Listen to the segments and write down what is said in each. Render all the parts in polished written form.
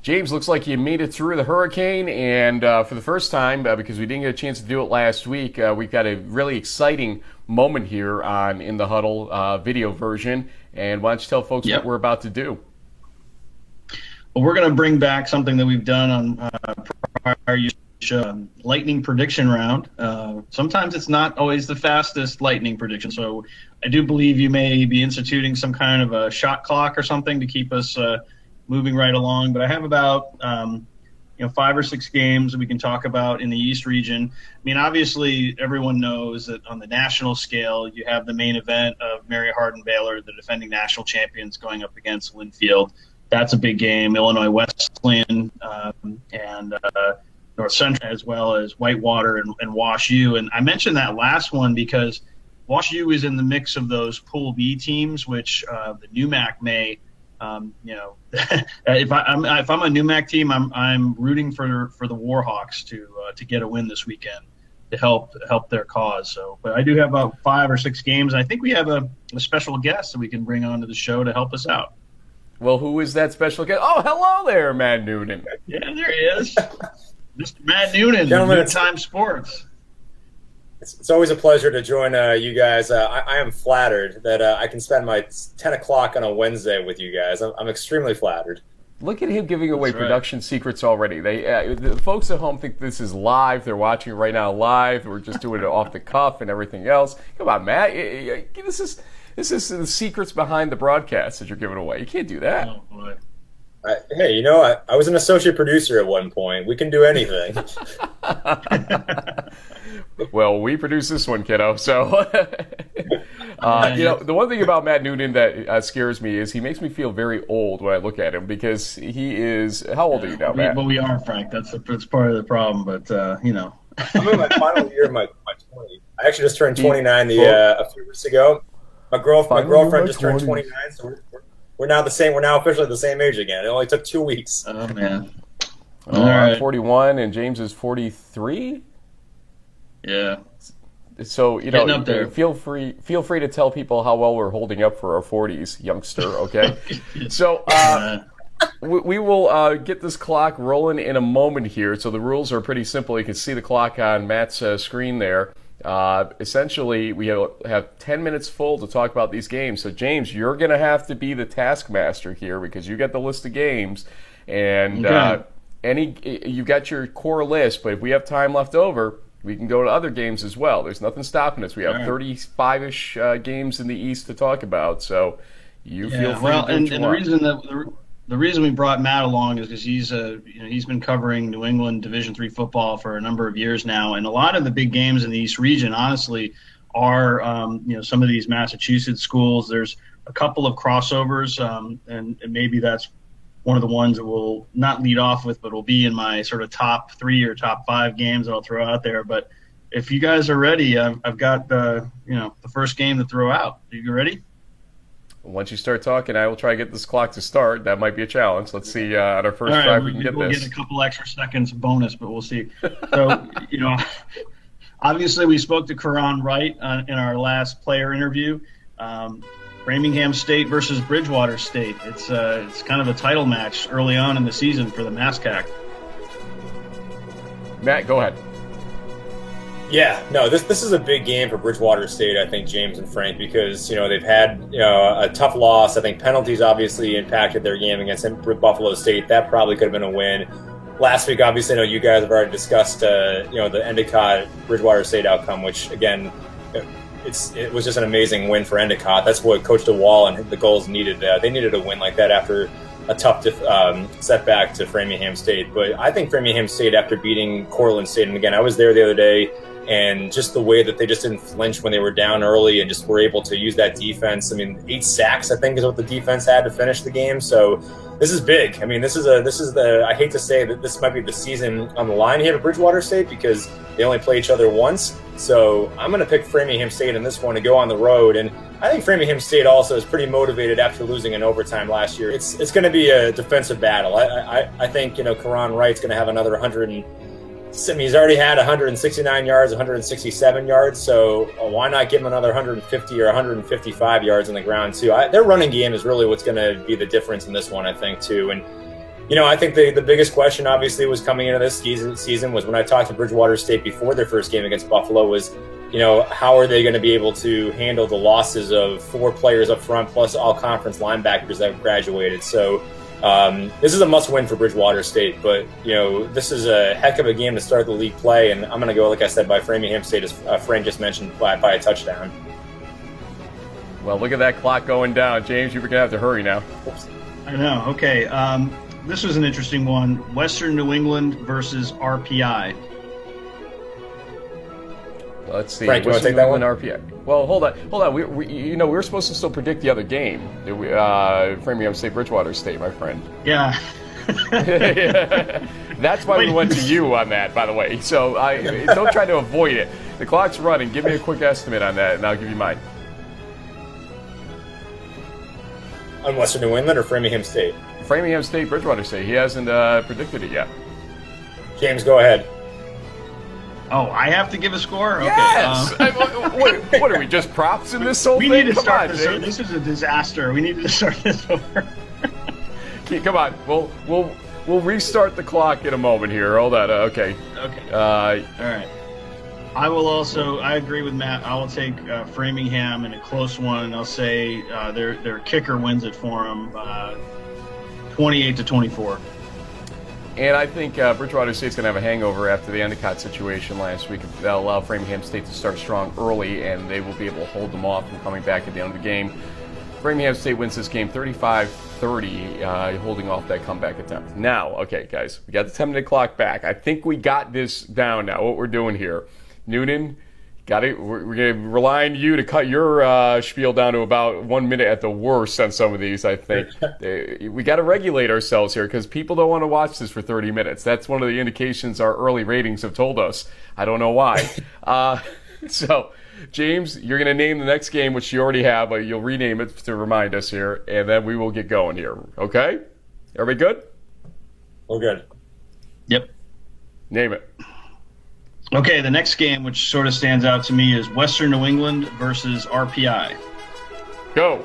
James, looks like you made it through the hurricane, and for the first time, because we didn't get a chance to do it last week, we've got a really exciting moment here on In the Huddle video version. And why don't you tell folks what we're about to do? Well, we're going to bring back something that we've done on prior years. Lightning prediction round. Sometimes it's not always the fastest lightning prediction, so I do believe you may be instituting some kind of a shot clock or something to keep us moving right along. But I have about 5 or 6 games that we can talk about in the East region. I mean, obviously, everyone knows that on the national scale, you have the main event of Mary Hardin Baylor, the defending national champions, going up against Linfield. That's a big game. Illinois Wesleyan and North Central, as well as Whitewater and Wash U. And I mentioned that last one because Wash U is in the mix of those Pool B teams, which the NUMAC may, if I'm a NUMAC team, I'm rooting for the Warhawks to get a win this weekend to help their cause. So, but I do have about 5 or 6 games. I think we have a special guest that we can bring onto the show to help us out. Well, who is that special guest? Oh, hello there, Matt Noonan. Yeah, there he is. Mr. Matt Noonan, Good Time Sports. It's always a pleasure to join you guys. I am flattered that I can spend my 10 o'clock on a Wednesday with you guys. I'm extremely flattered. Look at him giving away production secrets already. The folks at home think this is live. They're watching it right now live. We're just doing it off the cuff and everything else. Come on, Matt. This is the secrets behind the broadcast that you're giving away. You can't do that. Oh, boy. Hey, I was an associate producer at one point. We can do anything. Well, we produce this one, kiddo. So, the one thing about Matt Noonan that scares me is he makes me feel very old when I look at him because he is. How old are you now, Matt? But we are, Frank. That's part of the problem. But I'm in my final year of my 20s. I actually just turned 29 a few weeks ago. My girlfriend just turned 29, so we're now the same. We're now officially the same age again. It only took 2 weeks. Oh man. I'm 41 and James is 43. Yeah. So feel free to tell people how well we're holding up for our 40s, youngster. Okay. So we will get this clock rolling in a moment here. So the rules are pretty simple. You can see the clock on Matt's screen there. Essentially, we have 10 minutes full to talk about these games. So, James, you're going to have to be the taskmaster here because you got the list of games, and you got your core list. But if we have time left over, we can go to other games as well. There's nothing stopping us. We have 35-ish games in the East to talk about. So, feel free to do what you want. The reason we brought Matt along is because he's been covering New England Division III football for a number of years now, and a lot of the big games in the East region, honestly, are some of these Massachusetts schools. There's a couple of crossovers, and maybe that's one of the ones that we'll not lead off with, but will be in my sort of top 3 or top 5 games that I'll throw out there. But if you guys are ready, I've got the first game to throw out. Are you ready? Once you start talking, I will try to get this clock to start. That might be a challenge. Let's see on our first drive we can get this. We'll get a couple extra seconds bonus, but we'll see. So, obviously we spoke to Karan Wright in our last player interview. Framingham State versus Bridgewater State. It's kind of a title match early on in the season for the MASCAC. Matt, go ahead. Yeah, no, this is a big game for Bridgewater State, I think, James and Frank, because, they've had, a tough loss. I think penalties obviously impacted their game against Buffalo State. That probably could have been a win. Last week, obviously, I know you guys have already discussed, the Endicott Bridgewater State outcome, which, again, it was just an amazing win for Endicott. That's what Coach DeWall and the goals needed. They needed a win like that after a tough setback to Framingham State. But I think Framingham State, after beating Cortland State, and again, I was there the other day, and just the way that they just didn't flinch when they were down early and just were able to use that defense. I mean, 8 sacks, I think, is what the defense had to finish the game. So this is big. I mean, this is I hate to say that this might be the season on the line here at Bridgewater State because they only play each other once. So I'm going to pick Framingham State in this one to go on the road. And I think Framingham State also is pretty motivated after losing in overtime last year. It's going to be a defensive battle. I think, Karan Wright's going to have another 100 he's already had 169 yards, 167 yards, so why not give him another 150 or 155 yards on the ground, too? Their running game is really what's going to be the difference in this one, I think, too. And I think the biggest question obviously was coming into this season was when I talked to Bridgewater State before their first game against Buffalo was, how are they going to be able to handle the losses of 4 players up front plus all conference linebackers that graduated. So this is a must-win for Bridgewater State, but this is a heck of a game to start the league play, and I'm going to go, like I said, by Framingham State, as Frank just mentioned, by a touchdown. Well, look at that clock going down, James. You're going to have to hurry now. Oops. I know. Okay. This was an interesting one. Western New England versus RPI. Let's see. Frank, you want to take that one? RPI. Well, hold on. We were supposed to still predict the other game. Framingham State, Bridgewater State, my friend. Yeah. That's why we went to you on that, by the way. So don't try to avoid it. The clock's running. Give me a quick estimate on that, and I'll give you mine. On Western New England or Framingham State? Framingham State, Bridgewater State. He hasn't predicted it yet. James, go ahead. Oh, I have to give a score? Okay. Yes! What are we, just props in this whole thing? We need to start this over. This is a disaster. We need to start this over. Come on. We'll restart the clock in a moment here. Hold on. Okay. Okay. All right. I agree with Matt. I will take Framingham in a close one. I'll say their kicker wins it for them, 28-24. And I think Bridgewater State's going to have a hangover after the Endicott situation last week. That'll allow Framingham State to start strong early, and they will be able to hold them off from coming back at the end of the game. Framingham State wins this game 35-30, holding off that comeback attempt. Now, okay, guys, we got the 10-minute clock back. I think we got this down now, what we're doing here. Noonan, got it. We're going to rely on you to cut your spiel down to about 1 minute at the worst on some of these, I think. We got to regulate ourselves here because people don't want to watch this for 30 minutes. That's one of the indications our early ratings have told us. I don't know why. So, James, you're going to name the next game, which you already have, but you'll rename it to remind us here, and then we will get going here. Okay? Everybody good? We're good. Yep. Name it. Okay, the next game, which sort of stands out to me, is Western New England versus RPI. Go.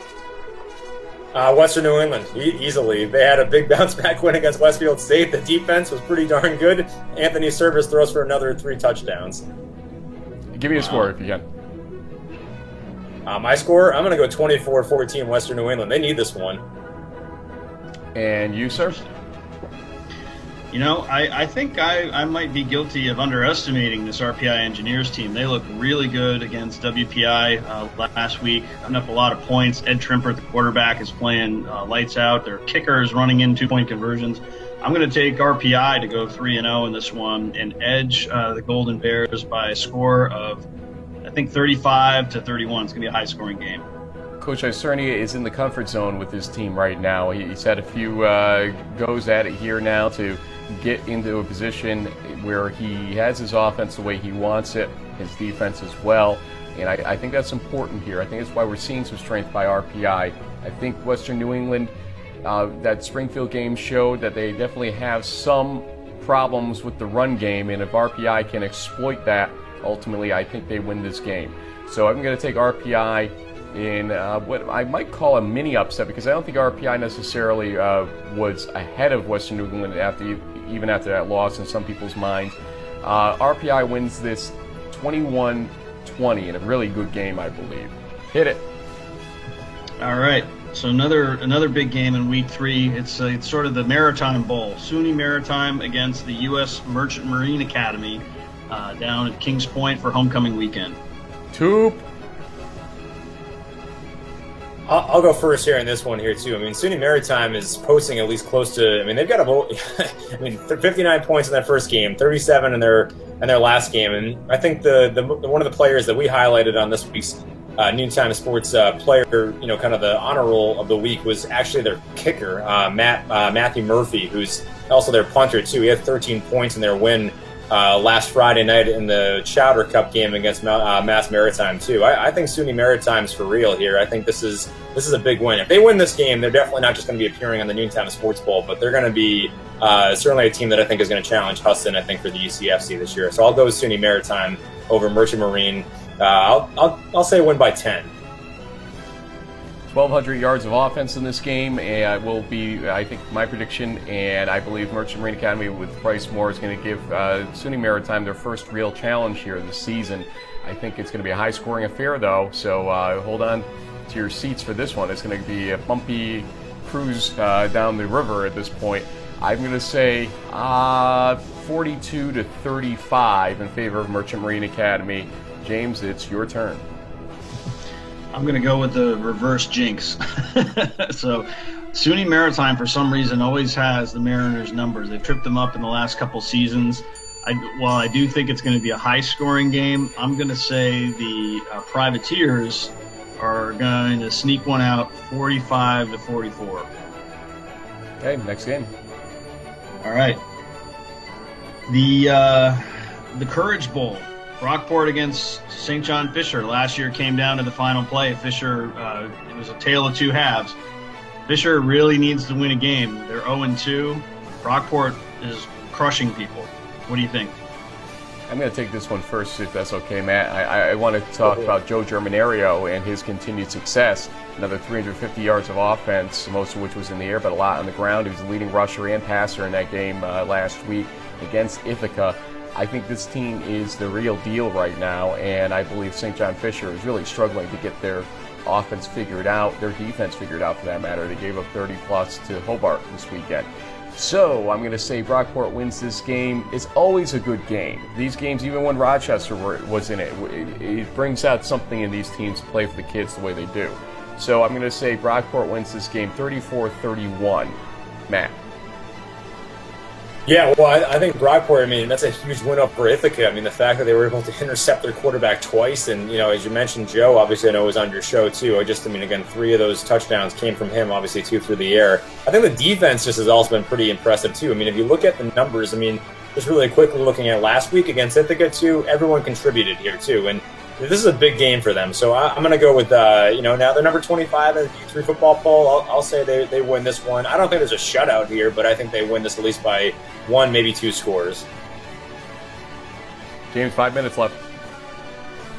Western New England, easily. They had a big bounce-back win against Westfield State. The defense was pretty darn good. Anthony Service throws for another 3 touchdowns. Give me a score if you can. My score, I'm going to go 24-14 Western New England. They need this one. And you, sir? I think I might be guilty of underestimating this RPI Engineers team. They look really good against WPI last week, putting up a lot of points. Ed Trimper, the quarterback, is playing lights out. Their kicker is running in 2-point conversions. I'm going to take RPI to go 3-0 in this one and edge the Golden Bears by a score of, I think, 35-31. It's going to be a high-scoring game. Coach Isernia is in the comfort zone with his team right now. He's had a few goes at it here now to get into a position where he has his offense the way he wants it, his defense as well. And I think that's important here. I think that's why we're seeing some strength by RPI. I think Western New England, that Springfield game showed that they definitely have some problems with the run game. And if RPI can exploit that, ultimately I think they win this game. So I'm going to take RPI in what I might call a mini upset, because I don't think RPI necessarily was ahead of Western New England even after that loss in some people's minds. RPI wins this 21-20 in a really good game, I believe. Hit it. All right. So another big game in week 3. It's sort of the Maritime Bowl. SUNY Maritime against the U.S. Merchant Marine Academy down at Kings Point for homecoming weekend. Toop. I'll go first here in this one here too. I mean, SUNY Maritime is posting at least close to. I mean, they've got 59 points in their first game, 37 in their last game, and I think the one of the players that we highlighted on this week's Noontime Sports player, kind of the honor roll of the week was actually their kicker, Matthew Murphy, who's also their punter too. He had 13 points in their win last Friday night in the Chowder Cup game against Mass Maritime too. I think SUNY Maritime's for real here. I think this is a big win. If they win this game, they're definitely not just going to be appearing on the Noontime Sports Bowl, but they're going to be certainly a team that I think is going to challenge Huston, I think, for the UCFC this year. So I'll go with SUNY Maritime over Merchant Marine. I'll say win by 10. 1,200 yards of offense in this game, and will be, I think, my prediction. And I believe Merchant Marine Academy with Bryce Moore is going to give SUNY Maritime their first real challenge here this season. I think it's going to be a high-scoring affair, though, so hold on to your seats for this one. It's going to be a bumpy cruise down the river at this point. I'm going to say 42-35 in favor of Merchant Marine Academy. James, it's your turn. I'm going to go with the reverse jinx. So SUNY Maritime, for some reason, always has the Mariners' numbers. They've tripped them up in the last couple seasons. While I do think it's going to be a high-scoring game, I'm going to say the Privateers are going to sneak one out 45-44. Okay, next game. All right. The Courage Bowl. Brockport against St. John Fisher. Last year came down to the final play. Fisher, it was a tale of two halves. Fisher really needs to win a game. They're 0-2. Brockport is crushing people. What do you think? I'm going to take this one first, if that's okay, Matt. I want to talk about Joe Germinario and his continued success. Another 350 yards of offense, most of which was in the air, but a lot on the ground. He was the leading rusher and passer in that game last week against Ithaca. I think this team is the real deal right now, and I believe St. John Fisher is really struggling to get their offense figured out, their defense figured out for that matter. They gave up 30-plus to Hobart this weekend. So I'm going to say Brockport wins this game. It's always a good game. These games, even when Rochester was in it, it brings out something in these teams to play for the kids the way they do. So I'm going to say Brockport wins this game 34-31. Matt. Yeah, well, I think Brockport, I mean, that's a huge win up for Ithaca. I mean, the fact that they were able to intercept their quarterback twice, and, you know, as you mentioned, Joe, obviously I know was on your show too. I mean, again, 3 of those touchdowns came from him, obviously 2 through the air. I think the defense just has also been pretty impressive too. I mean, if you look at the numbers, I mean, just really quickly looking at last week against Ithaca too, everyone contributed here too. And this is a big game for them. So I'm going to go with, now they're number 25 in the D3 football poll. I'll say they win this one. I don't think there's a shutout here, but I think they win this at least by 1, maybe 2 scores. James, 5 minutes left.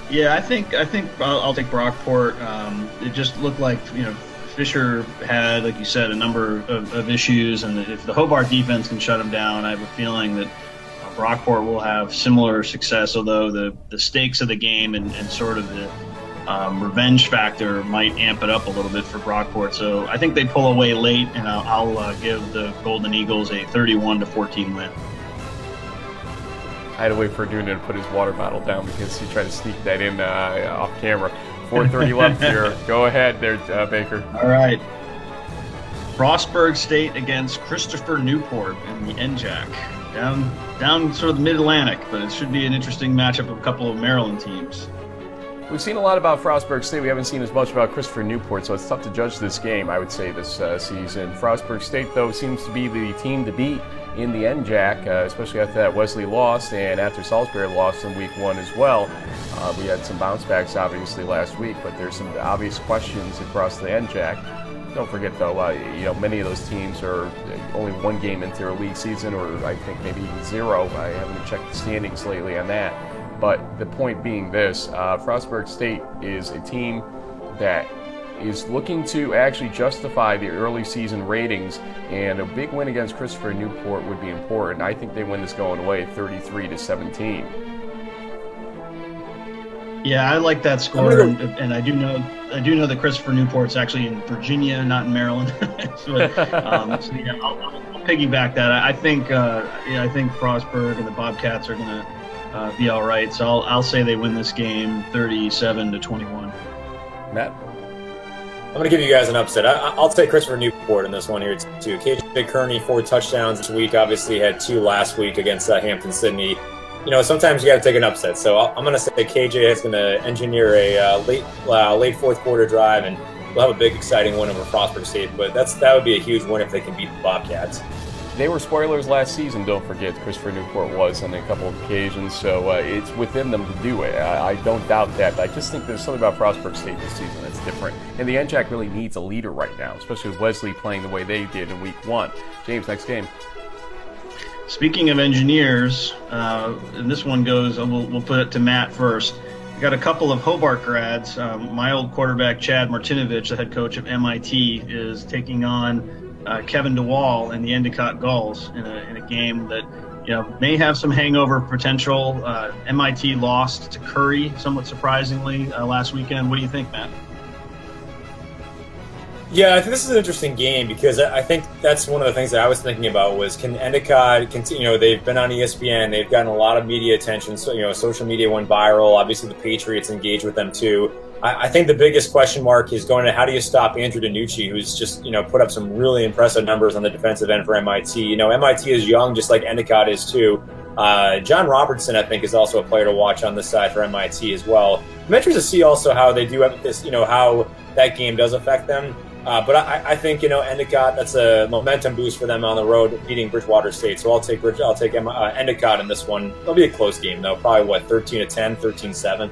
Yeah, I think I'll take Brockport. It just looked like, Fisher had, like you said, a number of issues, and if the Hobart defense can shut him down, I have a feeling that Brockport will have similar success, although the stakes of the game and sort of the revenge factor might amp it up a little bit for Brockport. So I think they pull away late, and I'll give the Golden Eagles a 31-14 win. I had to wait for Noonan to put his water bottle down because he tried to sneak that in off camera. 4:30 left here. Go ahead there, Baker. All right. Frostburg State against Christopher Newport in the NJAC. Down sort of the mid-Atlantic, but it should be an interesting matchup of a couple of Maryland teams. We've seen a lot about Frostburg State. We haven't seen as much about Christopher Newport, so it's tough to judge this game, I would say, this season. Frostburg State, though, seems to be the team to beat in the NJAC, especially after that Wesley lost and after Salisbury lost in week 1 as well. We had some bounce backs, obviously, last week, but there's some obvious questions across the NJAC. Don't forget, though, many of those teams are only 1 game into their league season, or I think maybe even 0. I haven't checked the standings lately on that. But the point being this, Frostburg State is a team that is looking to actually justify the early season ratings, and a big win against Christopher Newport would be important. I think they win this going away 33-17. Yeah, I like that score, and I do know that Christopher Newport's actually in Virginia, not in Maryland. I'll piggyback that. I think Frostburg and the Bobcats are going to be all right. So I'll say they win this game 37-21. Matt? I'm going to give you guys an upset. I'll take Christopher Newport in this one here too. KJ Kearney, 4 touchdowns this week. Obviously had 2 last week against Hampton-Sydney. Sometimes you got to take an upset. So I'm going to say KJ is going to engineer a late fourth quarter drive, and we'll have a big, exciting win over Frostburg State. But that would be a huge win if they can beat the Bobcats. They were spoilers last season, don't forget. Christopher Newport was on a couple of occasions, so it's within them to do it. I don't doubt that. But I just think there's something about Frostburg State this season that's different. And the NJAC really needs a leader right now, especially with Wesley playing the way they did in week 1. James, next game. Speaking of engineers, and this one goes, we'll put it to Matt first. We got a couple of Hobart grads. My old quarterback, Chad Martinovich, the head coach of MIT, is taking on Kevin DeWall and the Endicott Gulls in a game that may have some hangover potential. MIT lost to Curry somewhat surprisingly last weekend. What do you think, Matt? Yeah, I think this is an interesting game because I think that's one of the things that I was thinking about was can Endicott continue? They've been on ESPN, they've gotten a lot of media attention. So social media went viral. Obviously, the Patriots engaged with them too. I think the biggest question mark is going to how do you stop Andrew DiNucci, who's just put up some really impressive numbers on the defensive end for MIT. MIT is young, just like Endicott is too. John Robertson, I think, is also a player to watch on this side for MIT as well. I'm interested to see also how they do have this, how that game does affect them. But I think Endicott, that's a momentum boost for them on the road beating Bridgewater State. So I'll take Endicott in this one. It'll be a close game though, probably 13-10, 13-7.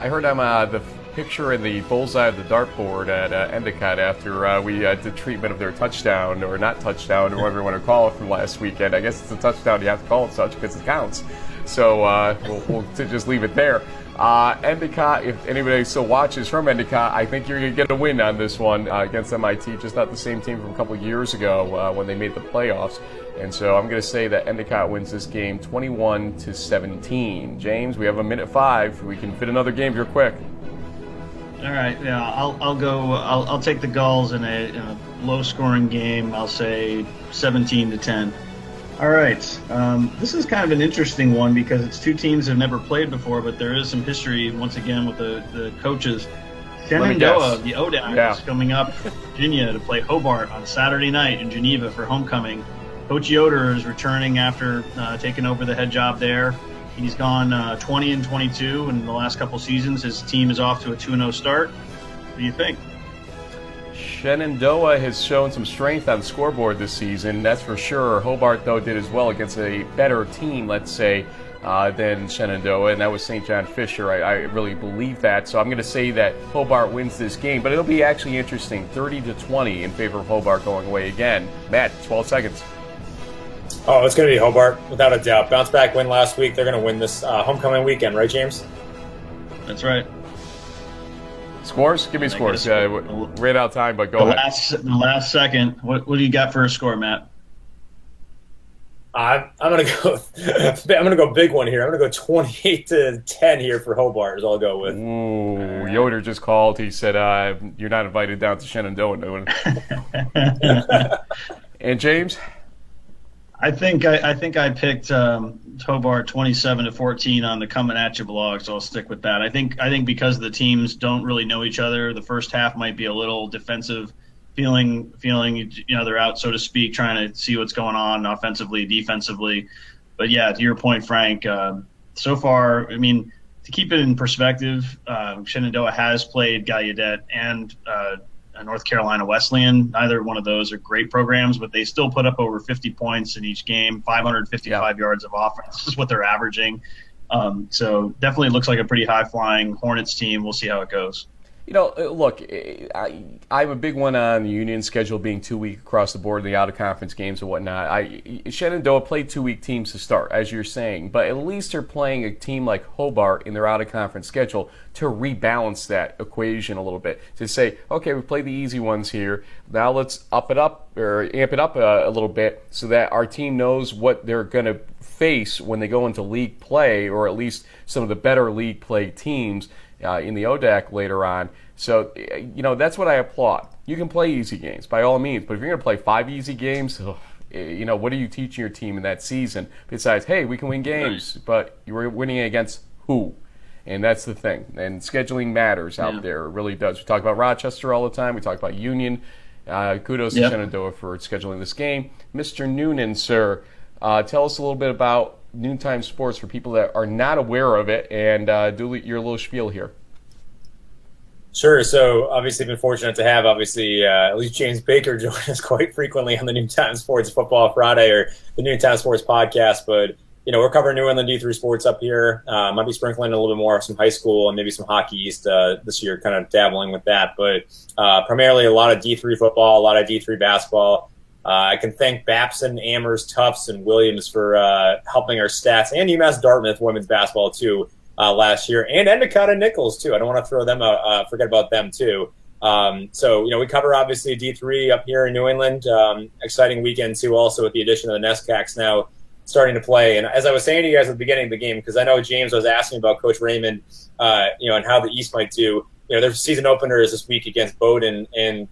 I heard the picture in the bullseye of the dartboard at Endicott after we did treatment of their touchdown or not touchdown or whatever you want to call it from last weekend. I guess it's a touchdown. You have to call it such because it counts. So we'll just leave it there. Endicott, if anybody still watches from Endicott, I think you're going to get a win on this one against MIT, just not the same team from a couple of years ago when they made the playoffs. And so I'm going to say that Endicott wins this game 21-17. James, we have a minute 5. We can fit another game here quick. All right, yeah, I'll go. I'll take the Gulls in a low-scoring game. I'll say 17-10. All right, this is kind of an interesting one because it's two teams that have never played before, but there is some history once again with the coaches. Shenandoah, the ODAC, is coming up Virginia to play Hobart on Saturday night in Geneva for homecoming. Coach Yoder is returning after taking over the head job there. He's gone 20-22 in the last couple seasons. His team is off to a 2-0 start. What do you think? Shenandoah has shown some strength on the scoreboard this season, that's for sure. Hobart, though, did as well against a better team, let's say, than Shenandoah, and that was St. John Fisher. I really believe that. So I'm going to say that Hobart wins this game, but it'll be actually interesting. 30-20 in favor of Hobart going away again. Matt, 12 seconds. Oh, it's going to be Hobart, without a doubt. Bounce back win last week. They're going to win this homecoming weekend, right, James? That's right. Scores? Give me scores. Ran out of time, but go ahead. The last second. What do you got for a score, Matt? I'm gonna go. I'm gonna go big one here. I'm gonna go 28-10 here for Hobart. Is all I'll go with. Ooh, Yoder just called. He said you're not invited down to Shenandoah, Noonan. And James? I think I picked Hobart 27-14 on the Coming At You blog, so I'll stick with that. I think because the teams don't really know each other, the first half might be a little defensive, feeling they're out, so to speak, trying to see what's going on offensively, defensively. But yeah, to your point, Frank, so far, I mean, to keep it in perspective, Shenandoah has played Gallaudet and North Carolina Wesleyan. Neither one of those are great programs, but they still put up over 50 points in each game, 555 yards of offense is what they're averaging. So definitely looks like a pretty high-flying Hornets team. We'll see how it goes. Look, I'm a big one on the Union schedule being 2 week across the board, the out-of-conference games and whatnot. Shenandoah played 2 week teams to start, as you're saying, but at least they're playing a team like Hobart in their out-of-conference schedule to rebalance that equation a little bit. To say, okay, we played the easy ones here, now let's amp it up a little bit so that our team knows what they're going to face when they go into league play, or at least some of the better league play teams in the ODAC later on. So, that's what I applaud. You can play easy games, by all means, but if you're going to play 5 easy games, what are you teaching your team in that season? Besides, hey, we can win games, but you're winning against who? And that's the thing. And scheduling matters out there. It really does. We talk about Rochester all the time. We talk about Union. Kudos to Shenandoah for scheduling this game. Mr. Noonan, sir, tell us a little bit about Noontime Sports for people that are not aware of it, and do your little spiel here. Sure. So obviously been fortunate to have at least James Baker join us quite frequently on the Noontime Sports Football Friday or the Noontime Sports podcast. But, we're covering New England D3 Sports up here. Might be sprinkling a little bit more of some high school and maybe some Hockey East this year, kind of dabbling with that. But primarily a lot of D3 football, a lot of D3 basketball. I can thank Babson, Amherst, Tufts, and Williams for helping our stats, and UMass Dartmouth women's basketball too. last year, and Endicott and Nichols too. I don't want to throw them out, forget about them too. So we cover obviously D3 up here in New England. Exciting weekend too, also with the addition of the NESCACs now starting to play. And as I was saying to you guys at the beginning of the game, because I know James was asking about Coach Raymond, and how the East might do. Their season opener is this week against Bowdoin, and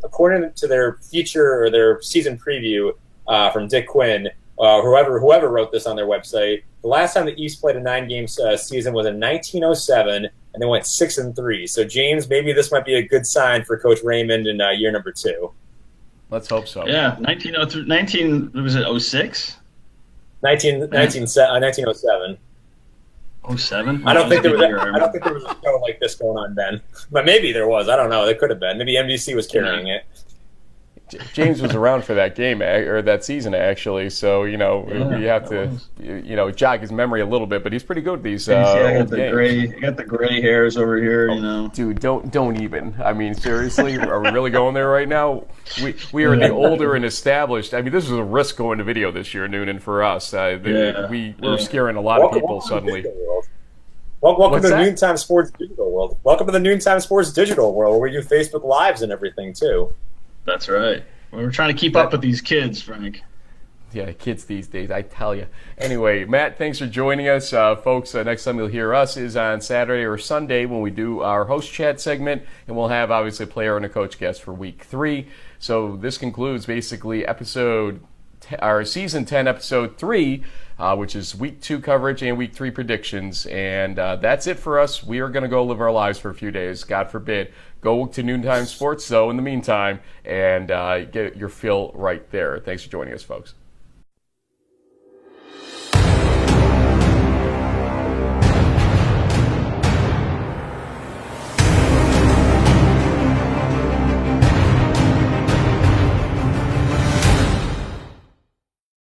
according to their feature or their season preview from Dick Quinn, whoever wrote this on their website, the last time the East played a 9-game season was in 1907, and they went 6-3. So James, maybe this might be a good sign for Coach Raymond in year number 2. Let's hope so. Yeah, 1903, was it 06? 1907. 07? I don't think there was a show like this going on then, but maybe there was. I don't know. It could have been. Maybe NBC was carrying it. James was around for that game or that season actually, so we have to jog his memory a little bit. But he's pretty good at these I old games. I got the gray hairs over here. Dude, don't even. I mean, seriously, are we really going there right now? We are the older and established. I mean, this was a risk going to video this year, Noonan, for us. We're scaring a lot of people suddenly. Welcome to the Noontime Sports Digital world. Welcome to the Noontime Sports Digital world, where we do Facebook Lives and everything too. That's right. We're trying to keep up with these kids, Frank. Yeah, kids these days, I tell you. Anyway, Matt, thanks for joining us. Folks, next time you'll hear us is on Saturday or Sunday when we do our host chat segment, and we'll have, obviously, a player and a coach guest for Week 3. So this concludes, basically, our Season 10, Episode 3, which is Week 2 coverage and Week 3 predictions. And that's it for us. We are going to go live our lives for a few days, God forbid. Go to Noontime Sports, though, in the meantime, and get your fill right there. Thanks for joining us, folks.